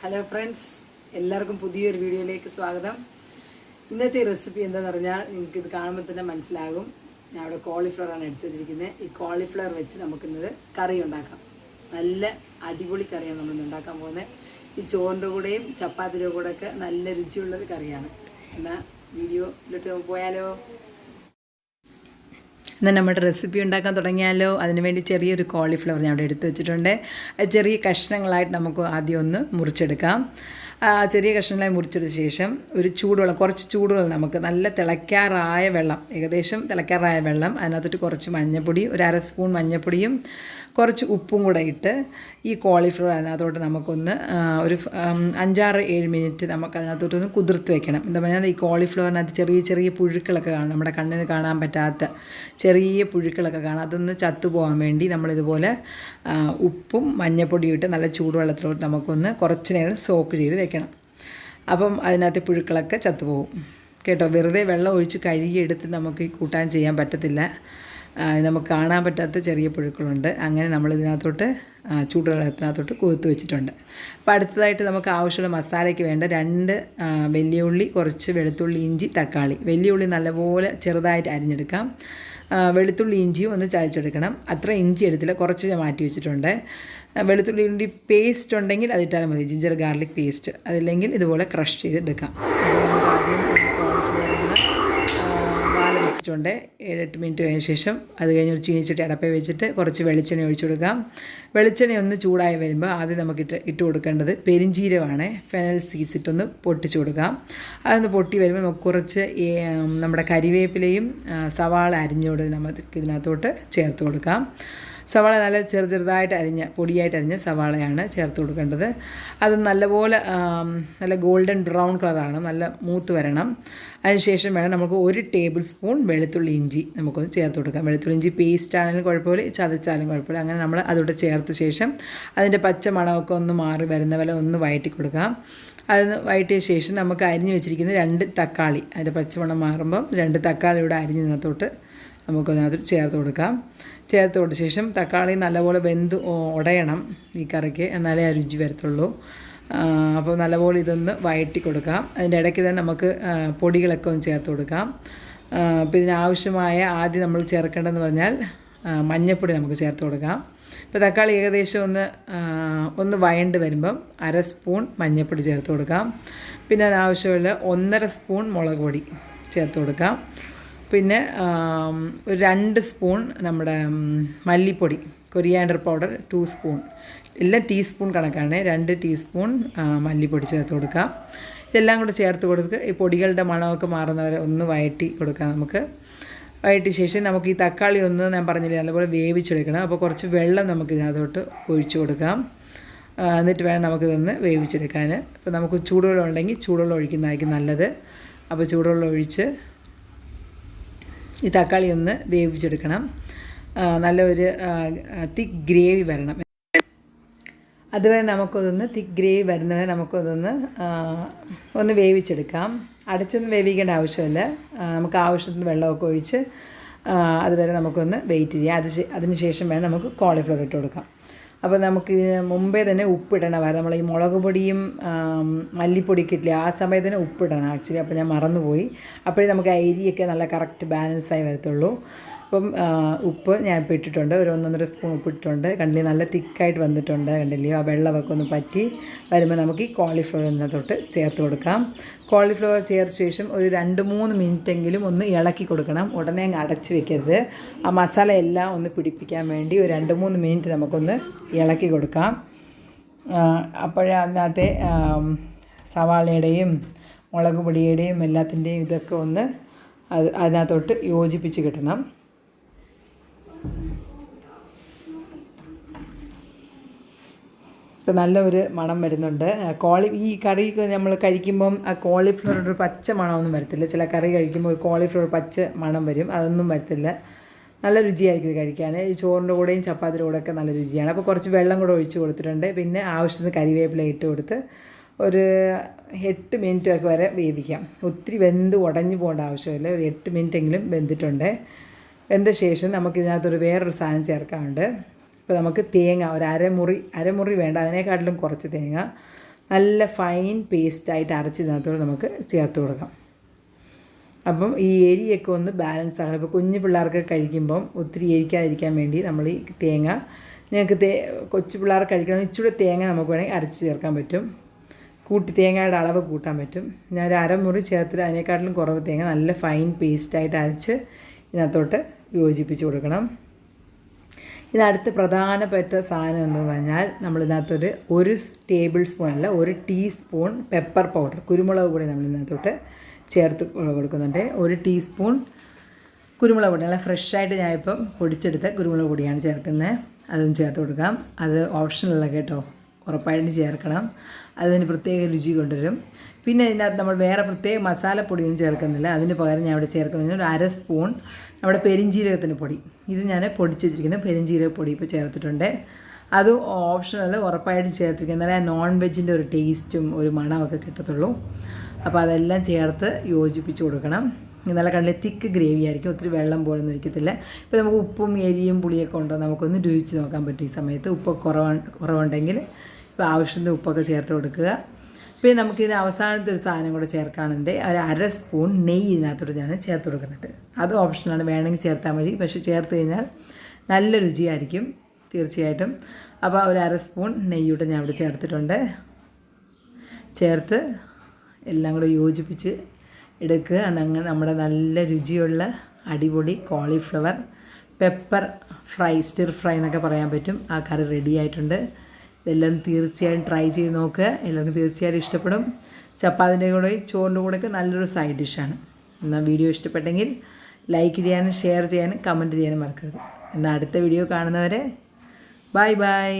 Hello friends, എല്ലാവർക്കും പുതിയൊരു വീഡിയോയിലേക്ക് സ്വാഗതം. ഇന്നത്തെ റെസിപ്പി എന്താണെന്ന് പറഞ്ഞാൽ നിങ്ങൾക്കിത് കാണുമ്പോൾ തന്നെ മനസ്സിലാകും. ഞാൻ ഇവിടെ കോളിഫ്ലവറാണ് എടുത്തു വെച്ചിരിക്കുന്നത്. ഈ കോളിഫ്ലവർ വെച്ച് നമുക്കിന്നത് കറി ഉണ്ടാക്കാം. നല്ല അടിപൊളി കറിയാണ് നമ്മളിന്ന് ഉണ്ടാക്കാൻ പോകുന്നത്. ഈ ചോറിൻ്റെ കൂടെയും ചപ്പാത്തിയുടെ കൂടെയൊക്കെ നല്ല രുചിയുള്ളൊരു കറിയാണ്. എന്നാൽ വീഡിയോയിലോട്ട് പോയാലോ? എന്നാൽ നമ്മുടെ റെസിപ്പി ഉണ്ടാക്കാൻ തുടങ്ങിയാലോ? അതിനുവേണ്ടി ചെറിയൊരു കോളിഫ്ലവർ ഞാൻ അവിടെ എടുത്ത് വെച്ചിട്ടുണ്ട്. ചെറിയ കഷ്ണങ്ങളായിട്ട് നമുക്ക് ആദ്യം ഒന്ന് മുറിച്ചെടുക്കാം. ചെറിയ കഷ്ണങ്ങളായി മുറിച്ചെടുത്ത ശേഷം ഒരു ചൂടുവെള്ളം, കുറച്ച് ചൂടുവെള്ളം, നമുക്ക് നല്ല തിളയ്ക്കാറായ വെള്ളം, ഏകദേശം തിളയ്ക്കാറായ വെള്ളം, അതിനകത്തോട്ട് കുറച്ച് മഞ്ഞൾപ്പൊടി, ഒരു അര സ്പൂൺ മഞ്ഞൾപ്പൊടിയും കുറച്ച് ഉപ്പും കൂടെ ഇട്ട് ഈ കോളിഫ്ലവർ അതിനകത്തോട്ട് നമുക്കൊന്ന് ഒരു 5-7 മിനിറ്റ് നമുക്ക് അതിനകത്തോട്ടൊന്ന് കുതിർത്ത് വെക്കണം. എന്താ പറഞ്ഞാൽ ഈ കോളിഫ്ലവറിനകത്ത് ചെറിയ ചെറിയ പുഴുക്കളൊക്കെ കാണും, നമ്മുടെ കണ്ണിന് കാണാൻ പറ്റാത്ത ചെറിയ പുഴുക്കളൊക്കെ കാണാം. അതൊന്ന് ചത്തുപോകാൻ വേണ്ടി നമ്മളിതുപോലെ ഉപ്പും മഞ്ഞൾപ്പൊടിയും ഇട്ട് നല്ല ചൂടുവെള്ളത്തിലോട്ട് നമുക്കൊന്ന് കുറച്ച് നേരം സോക്ക് ചെയ്ത് വെക്കണം. അപ്പം അതിനകത്ത് പുഴുക്കളൊക്കെ ചത്തുപോകും കേട്ടോ. വെറുതെ വെള്ളം ഒഴിച്ച് കഴുകിയെടുത്ത് നമുക്ക് ഈ കൂട്ടാൻ ചെയ്യാൻ പറ്റത്തില്ല. നമുക്ക് കാണാൻ പറ്റാത്ത ചെറിയ പുഴുക്കളുണ്ട്. അങ്ങനെ നമ്മളിതിനകത്തോട്ട് ചൂടുവെള്ളത്തിനകത്തോട്ട് കുതിർത്ത് വെച്ചിട്ടുണ്ട്. അപ്പോൾ അടുത്തതായിട്ട് നമുക്ക് ആവശ്യമുള്ള മസാലയ്ക്ക് വേണ്ട 2 വലിയ ഉള്ളി, കുറച്ച് വെളുത്തുള്ളി, ഇഞ്ചി, തക്കാളി. വലിയ ഉള്ളി നല്ലപോലെ ചെറുതായിട്ട് അരിഞ്ഞെടുക്കാം. വെളുത്തുള്ളി ഇഞ്ചിയും ഒന്ന് ചതച്ചെടുക്കണം. അത്ര ഇഞ്ചി എടുത്തില്ല, കുറച്ച് ഞാൻ മാറ്റി വെച്ചിട്ടുണ്ട്. വെളുത്തുള്ളി ഇഞ്ചി പേസ്റ്റ് ഉണ്ടെങ്കിൽ അതിട്ടാലും മതി, ജിഞ്ചർ ഗാർലിക് പേസ്റ്റ്. അതില്ലെങ്കിൽ ഇതുപോലെ ക്രഷ് ചെയ്തെടുക്കാം. വെച്ചിട്ടുണ്ട് 7-8 മിനിറ്റ് കഴിഞ്ഞ ശേഷം അത് കഴിഞ്ഞ് ഒരു ചീനിച്ചട്ടി അടപ്പേ വെച്ചിട്ട് കുറച്ച് വെളിച്ചെണ്ണ ഒഴിച്ചു കൊടുക്കാം. വെളിച്ചെണ്ണ ഒന്ന് ചൂടായി വരുമ്പോൾ ആദ്യം നമുക്ക് ഇട്ട് കൊടുക്കേണ്ടത് പെരിഞ്ചീരകമാണ്. ഫെനൽ സീഡ്സ് ഇട്ടൊന്ന് പൊട്ടിച്ചു കൊടുക്കാം. അതൊന്ന് പൊട്ടി വരുമ്പോൾ നമുക്ക് കുറച്ച് നമ്മുടെ കരിവേപ്പിലയും സവാള അരിഞ്ഞോട് നമുക്ക് ഇതിനകത്തോട്ട് ചേർത്ത് കൊടുക്കാം. സവാള നല്ല ചെറുതായിട്ട് പൊടിയായിട്ട് അരിഞ്ഞ സവാളയാണ് ചേർത്ത് കൊടുക്കേണ്ടത്. അത് നല്ലപോലെ നല്ല ഗോൾഡൻ ബ്രൗൺ കളറാണ്, നല്ല മൂത്ത് വരണം. അതിനുശേഷം വേണം നമുക്ക് 1 ടേബിൾ സ്പൂൺ വെളുത്തുള്ളി ഇഞ്ചി നമുക്കൊന്ന് ചേർത്ത് കൊടുക്കാം. വെളുത്തുള്ളി ഇഞ്ചി പേസ്റ്റ് ആണെങ്കിലും കുഴപ്പമില്ല, ചതച്ചാലും കുഴപ്പമില്ല. അങ്ങനെ നമ്മൾ അതോടെ ചേർത്ത ശേഷം അതിൻ്റെ പച്ച മണമൊക്കെ ഒന്ന് മാറി വരുന്ന പോലെ ഒന്ന് വഴറ്റി കൊടുക്കാം. അത് വഴറ്റിയ ശേഷം നമുക്ക് അരിഞ്ഞ് വെച്ചിരിക്കുന്ന 2 തക്കാളി, അതിൻ്റെ പച്ചമണം മാറുമ്പം 2 തക്കാളിയുടെ അരിഞ്ഞതിനകത്തോട്ട് നമുക്കതിനകത്തോട്ട് ചേർത്ത് കൊടുക്കാം. ചേർത്ത് കൊടുത്ത ശേഷം തക്കാളി നല്ലപോലെ വെന്ത് ഉടയണം ഈ കറിക്ക്, എന്നാലേ ആ രുചി വരത്തുള്ളൂ. അപ്പോൾ നല്ലപോലെ ഇതൊന്ന് വഴറ്റി കൊടുക്കാം. അതിൻ്റെ ഇടയ്ക്ക് തന്നെ നമുക്ക് പൊടികളൊക്കെ ഒന്ന് ചേർത്ത് കൊടുക്കാം. അപ്പോൾ ഇതിനാവശ്യമായ ആദ്യം നമ്മൾ ചേർക്കേണ്ടതെന്ന് പറഞ്ഞാൽ മഞ്ഞൾപ്പൊടി നമുക്ക് ചേർത്ത് കൊടുക്കാം. ഇപ്പോൾ തക്കാളി ഏകദേശം ഒന്ന് വഴണ്ട് വരുമ്പം 1/2 സ്പൂൺ മഞ്ഞൾപ്പൊടി ചേർത്ത് കൊടുക്കാം. പിന്നെ അതിനാവശ്യമുള്ള 1/2 സ്പൂൺ മുളക് പൊടി ചേർത്ത് കൊടുക്കാം. പിന്നെ ഒരു 2 സ്പൂൺ നമ്മുടെ മല്ലിപ്പൊടി, കൊറിയാൻഡർ പൗഡർ 2 സ്പൂൺ, എല്ലാം ടീസ്പൂൺ കണക്കാണ്. 2 ടീസ്പൂൺ മല്ലിപ്പൊടി ചേർത്ത് കൊടുക്കാം. ഇതെല്ലാം കൂടെ ചേർത്ത് കൊടുത്ത് ഈ പൊടികളുടെ മണമൊക്കെ മാറുന്നവരെ ഒന്ന് വഴറ്റി കൊടുക്കാം. നമുക്ക് വഴറ്റിയ ശേഷം നമുക്ക് ഈ തക്കാളി ഞാൻ പറഞ്ഞില്ലേ നല്ലപോലെ വേവിച്ചെടുക്കണം. അപ്പോൾ കുറച്ച് വെള്ളം നമുക്ക് ഇതിനകത്തോട്ട് ഒഴിച്ചു കൊടുക്കാം. എന്നിട്ട് വേണം നമുക്കിതൊന്ന് വേവിച്ചെടുക്കാൻ. അപ്പോൾ നമുക്ക് ചൂടുവെള്ളം ഉണ്ടെങ്കിൽ ചൂടുവെള്ളം ഒഴിക്കുന്നതായിരിക്കും നല്ലത്. അപ്പോൾ ചൂടുവെള്ളം ഒഴിച്ച് ഈ തക്കാളി ഒന്ന് വേവിച്ചെടുക്കണം. നല്ലൊരു തിക്ക് ഗ്രേവി വരണം. അതുവരെ നമുക്കതൊന്ന് തിക്ക് ഗ്രേവി വരുന്നവരെ നമുക്കതൊന്ന് വേവിച്ചെടുക്കാം. അടച്ചൊന്നും വേവിക്കേണ്ട ആവശ്യമില്ല. നമുക്ക് ആവശ്യത്തിന് വെള്ളമൊക്കെ ഒഴിച്ച് അതുവരെ നമുക്കൊന്ന് വെയിറ്റ് ചെയ്യാം. അതിന് ശേഷം വേണം നമുക്ക് കോളിഫ്ലവർ ഇട്ട് കൊടുക്കാം. അപ്പോൾ നമുക്ക് മുമ്പേ തന്നെ ഉപ്പിടണമായിരുന്നു. നമ്മൾ ഈ മുളക് പൊടിയും മല്ലിപ്പൊടിയൊക്കെ ഇട്ടില്ല, ആ സമയത്ത് തന്നെ ഉപ്പിടണം ആക്ച്വലി. അപ്പോൾ ഞാൻ മറന്നുപോയി. അപ്പോഴേ നമുക്ക് അരിയൊക്കെ നല്ല കറക്റ്റ് ബാലൻസായി വരത്തുള്ളൂ. അപ്പം ഉപ്പ് ഞാൻ ഇപ്പോൾ ഇട്ടിട്ടുണ്ട്, ഒരു 1-1.5 സ്പൂൺ ഉപ്പിട്ടിട്ടുണ്ട്. കണ്ടില്ലേ, നല്ല തിക്കായിട്ട് വന്നിട്ടുണ്ട്. കണ്ടില്ലയോ, ആ വെള്ളമൊക്കെ ഒന്ന് പറ്റി വരുമ്പോൾ നമുക്ക് ഈ കോളിഫ്ലവറിനകത്തോട്ട് ചേർത്ത് കൊടുക്കാം. കോളിഫ്ലവർ ചേർത്ത ശേഷം ഒരു 2-3 മിനിറ്റെങ്കിലും ഒന്ന് ഇളക്കി കൊടുക്കണം. ഉടനെ അങ്ങ് അടച്ച് വെക്കരുത്. ആ മസാല എല്ലാം ഒന്ന് പിടിപ്പിക്കാൻ വേണ്ടി ഒരു 2-3 മിനിറ്റ് നമുക്കൊന്ന് ഇളക്കി കൊടുക്കാം. അപ്പോഴേ അതിനകത്തെ സവാളയുടെയും മുളക് പൊടിയുടെയും എല്ലാത്തിൻ്റെയും ഇതൊക്കെ ഒന്ന് അതിനകത്തോട്ട് യോജിപ്പിച്ച് കിട്ടണം. ഇപ്പോൾ നല്ലൊരു മണം വരുന്നുണ്ട്. ഈ കറി നമ്മൾ കഴിക്കുമ്പം ആ കോളിഫ്ലവറുടെ ഒരു പച്ച മണമൊന്നും വരത്തില്ല. ചില കറി കഴിക്കുമ്പോൾ ഒരു കോളിഫ്ലവർ പച്ച മണം വരും, അതൊന്നും വരത്തില്ല. നല്ല രുചിയായിരിക്കും ഇത് കഴിക്കാൻ. ഈ ചോറിൻ്റെ കൂടെയും ചപ്പാത്തിയുടെ കൂടെയൊക്കെ നല്ല രുചിയാണ്. അപ്പോൾ കുറച്ച് വെള്ളം കൂടെ ഒഴിച്ച് കൊടുത്തിട്ടുണ്ട്. പിന്നെ ആവശ്യത്തിന് കരിവേപ്പില ഇട്ട് കൊടുത്ത് ഒരു 8 മിനിറ്റ് വരെ വേവിക്കാം. ഒത്തിരി വെന്ത് ഉടഞ്ഞു പോകേണ്ട ആവശ്യമില്ല. ഒരു 8 മിനിറ്റെങ്കിലും വെന്തിട്ടുണ്ട്. വെന്ത ശേഷം നമുക്കിതിനകത്തൊരു വേറൊരു സാധനം ചേർക്കാനുണ്ട്. അപ്പോൾ നമുക്ക് തേങ്ങ ഒരു അരമുറി വേണ്ട, അതിനേക്കാട്ടിലും കുറച്ച് തേങ്ങ നല്ല ഫൈൻ പേസ്റ്റായിട്ട് അരച്ച് ഇതിനകത്തോടെ നമുക്ക് ചേർത്ത് കൊടുക്കാം. അപ്പം ഈ എരിയൊക്കെ ഒന്ന് ബാലൻസ് ആകണം. ഇപ്പോൾ കുഞ്ഞു പിള്ളേർക്ക് കഴിക്കുമ്പം ഒത്തിരി എരിക്കാതിരിക്കാൻ വേണ്ടി നമ്മൾ ഈ തേങ്ങ, നിങ്ങൾക്ക് കൊച്ചു പിള്ളേർ കഴിക്കണമെങ്കിൽ ഇച്ചിരി തേങ്ങ നമുക്ക് വേണമെങ്കിൽ അരച്ച് ചേർക്കാൻ പറ്റും. തേങ്ങയുടെ അളവ് കൂട്ടാൻ പറ്റും. ഞാൻ ഒരു അരമുറി ചേർത്തിട്ട് അതിനേക്കാട്ടിലും കുറവ് തേങ്ങ നല്ല ഫൈൻ പേസ്റ്റായിട്ട് അരച്ച് ഇതിനകത്തോട്ട് യോജിപ്പിച്ച് കൊടുക്കണം. ഇതിനടുത്ത് പ്രധാനപ്പെട്ട സാധനം എന്ന് പറഞ്ഞാൽ നമ്മളിതിനകത്തൊരു 1 ടേബിൾ സ്പൂൺ അല്ല 1 ടീസ്പൂൺ പെപ്പർ പൗഡർ, കുരുമുളക് പൊടി നമ്മളിതിനകത്തോട്ട് ചേർത്ത് കൊടുക്കുന്നുണ്ട്. 1 ടീസ്പൂൺ കുരുമുളക് പൊടി, നല്ല ഫ്രഷായിട്ട് ഞാനിപ്പം പൊടിച്ചെടുത്ത കുരുമുളക് പൊടിയാണ് ചേർക്കുന്നത്. അതും ചേർത്ത് കൊടുക്കാം. അത് ഓപ്ഷനല്ല കേട്ടോ, ഉറപ്പായിട്ടും ചേർക്കണം. അതിന് പ്രത്യേക രുചി കൊണ്ടുവരും. പിന്നെ ഇതിനകത്ത് നമ്മൾ വേറെ പ്രത്യേക മസാലപ്പൊടിയൊന്നും ചേർക്കുന്നില്ല. അതിന് പകരം ഞാൻ ഇവിടെ ചേർക്കുന്നത് ഒരു 1/2 സ്പൂൺ നമ്മുടെ പെരിഞ്ജീരകത്തിൻ്റെ പൊടി. ഇത് ഞാൻ പൊടിച്ച് വെച്ചിരിക്കുന്ന പെരിഞ്ജീരകപ്പൊടി ഇപ്പോൾ ചേർത്തിട്ടുണ്ട്. അത് ഓപ്ഷനല്ല, ഉറപ്പായിട്ടും ചേർത്തിരിക്കുന്നത്. എന്നാലേ നോൺ വെജിൻ്റെ ഒരു ടേസ്റ്റും ഒരു മണമൊക്കെ കിട്ടത്തുള്ളൂ. അപ്പോൾ അതെല്ലാം ചേർത്ത് യോജിപ്പിച്ച് കൊടുക്കണം. നല്ല കണ്ടില്ല തിക്ക് ഗ്രേവി ആയിരിക്കും, ഒത്തിരി വെള്ളം പോലൊന്നും ഒഴിക്കത്തില്ല. ഇപ്പോൾ നമുക്ക് ഉപ്പും എരിയും പുളിയൊക്കെ ഉണ്ടോ നമുക്കൊന്ന് രുചിച്ച് നോക്കാൻ പറ്റും. ഈ സമയത്ത് ഉപ്പ് കുറവുണ്ടെങ്കിൽ ഇപ്പോൾ ആവശ്യത്തിന് ഉപ്പൊക്കെ ചേർത്ത് കൊടുക്കുക. പിന്നെ നമുക്കിതിന് അവസാനത്തെ ഒരു സാധനം കൂടെ ചേർക്കാനുണ്ട്. ഒരു 1/2 സ്പൂൺ നെയ്യ് ഇതിനകത്തോട്ട് ഞാൻ ചേർത്ത് കൊടുക്കുന്നുണ്ട്. അത് ഓപ്ഷനാണ്, വേണമെങ്കിൽ ചേർത്താൽ മതി. പക്ഷേ ചേർത്ത് കഴിഞ്ഞാൽ നല്ല രുചിയായിരിക്കും തീർച്ചയായിട്ടും. അപ്പോൾ ഒരു 1/2 സ്പൂൺ നെയ്യൂടെ ഞാൻ ഇവിടെ ചേർത്തിട്ടുണ്ട്. ചേർത്ത് എല്ലാം കൂടെ യോജിപ്പിച്ച് എടുക്കുക. അങ്ങനെ നമ്മുടെ നല്ല രുചിയുള്ള അടിപൊളി cauliflower pepper fry, stir fry എന്നൊക്കെ പറയാൻ പറ്റും, ആ കറി റെഡി ആയിട്ടുണ്ട്. ഇതെല്ലാം തീർച്ചയായും ട്രൈ ചെയ്ത് നോക്കുക. എല്ലാവർക്കും തീർച്ചയായിട്ടും ഇഷ്ടപ്പെടും. ചപ്പാത്തിൻ്റെ കൂടെ ചോറിൻ്റെ കൂടെയൊക്കെ നല്ലൊരു സൈഡ് ഡിഷാണ്. എന്നാൽ വീഡിയോ ഇഷ്ടപ്പെട്ടെങ്കിൽ ലൈക്ക് ചെയ്യാനും ഷെയർ ചെയ്യാനും കമൻറ്റ് ചെയ്യാനും മറക്കരുത്. എന്നാൽ അടുത്ത വീഡിയോ കാണുന്നവരെ ബൈ ബൈ.